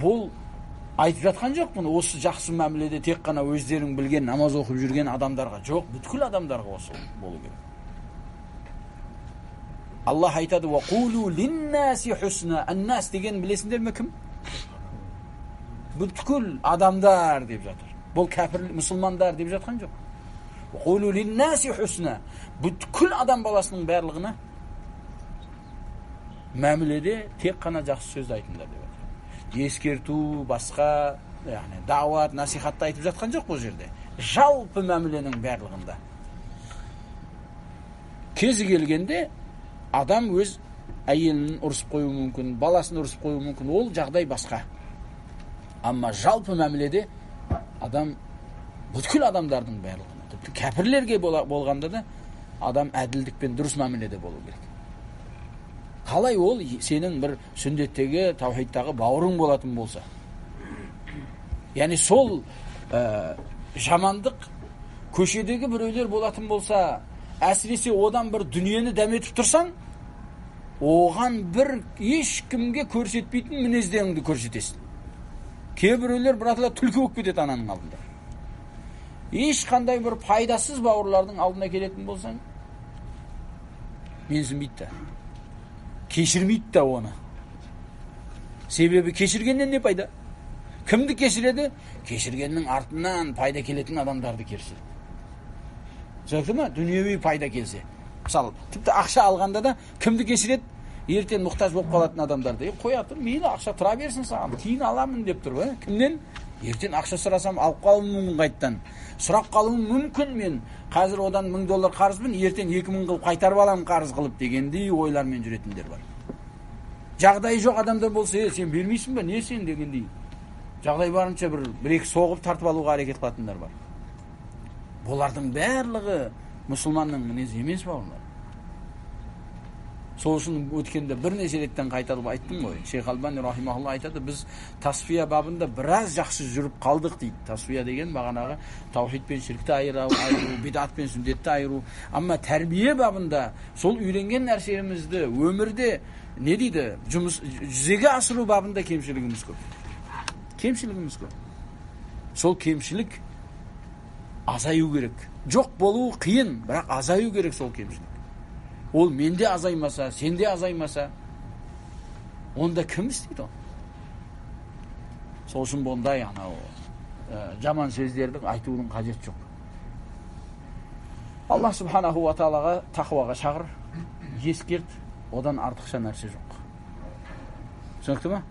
Бұл айтып жатқан жоқ бұны. Осы жақсы мәміледе тек қана өздерің білген намаз оқып жүрген адамдарға жоқ, бүткіл адамдарға осы болу керек. Аллах айтады: "Ва қулу линнаси хусна". Аннас деген білесіңдер ме кім? Бүткіл адамдар деп жатыр. Бұл кәпір мұсылмандар деп жатқан жоқ. "Ва қулу линнаси хусна". Бүткіл адам баласының барлығына мәміледе тек қана жақсы сөзді айтыңдар деп жатыр. Ескерту, басқа, яғни дауат, насихатты айтып жатқан жоқ бұл жерде. Жалпы мәміленің барлығында. Кезі келгенде адам өз әйелін ұрысып қою мүмкін, баласын ұрысып қою мүмкін, ол жағдай басқа. Амма жалпы мәміледе адам бүткіл адамдардың барлығына, тіпті кәпірлерге болғанда да адам әділдікпен дұрыс мәміледе болу керек. Қалай ол сенің бір сүндеттегі, таухидтағы бауырың болатын болса. Яғни сол жамандық көшедегі біреулер болатын болса, әсіресе одан бір дүниені дәметіп тұрсаң, оған бір ешкімге көрсетпейтін мінездеріңді көрсетесің. Кейбіреулер біратыла түлкі болып кетеді ананың алдында. Ешқандай бір пайдасыз бауырлардың алдына келетін болсаң, менсінбейді да. Кешірмейді да оны. Себебі кешіргеннен не пайда? Кімді кешіреді? Кешіргеннің артынан пайда келетін адамдарды кешіреді. Сөйті ма? Дүниеви пайда келсе. Мысалы, тіпті ақша алғанда да кімді кешіреді? Ертең мұқтаж болып қалатын адамдарды. Қоя тұр, мейлі ақша тұра берсін саған, кейін аламын деп тұр. Кімнен? Ертең ақша сұрасам алып қалуым мүмкін қайттан. Сұрап қалуым мүмкін мен. Қазір одан $1000 қарызбын, ертең 2000 қылып қайтарып алам қарыз қылып дегендей ойлармен жүретіндер бар. Жағдайы жоқ адамдар болса, сен бермейсің ба? Не сен дегендей. Жағдай барынша бір-екі соғып тартып алуға әрекет қылатындар бар. Бұлардың барлығы мұсылманның мінезі емес бауырлар. Сол үшін өткенде бірнеше реттен қайтарып айттым ғой. Шейх Албани рахимахулла айтады, біз тасфия бабында біраз жақсы жүріп қалдық дейді. Тасфия деген бағанағы таухид пен ширкті айыру, бидат пен сүндетті айыру. Амма тәрбие бабында сол үйренген нәрселерімізді өмірде не дейді? Жүзеге асыру бабында кемшілігіміз көп. Кемшілігіміз көп. Сол кемшілік азаю керек. Жоқ болуы қиын, бірақ азаю керек сол кемшілік. Ол менде азаймаса, сенде азаймаса, онда кім істейді оны? Сол үшін бұндай жаман сөздердің айтудың қажет жоқ. Аллах субханаху ва таалаға тақуаға шақыр, ескерт, одан артықша нәрсе жоқ. Түсінікті ме?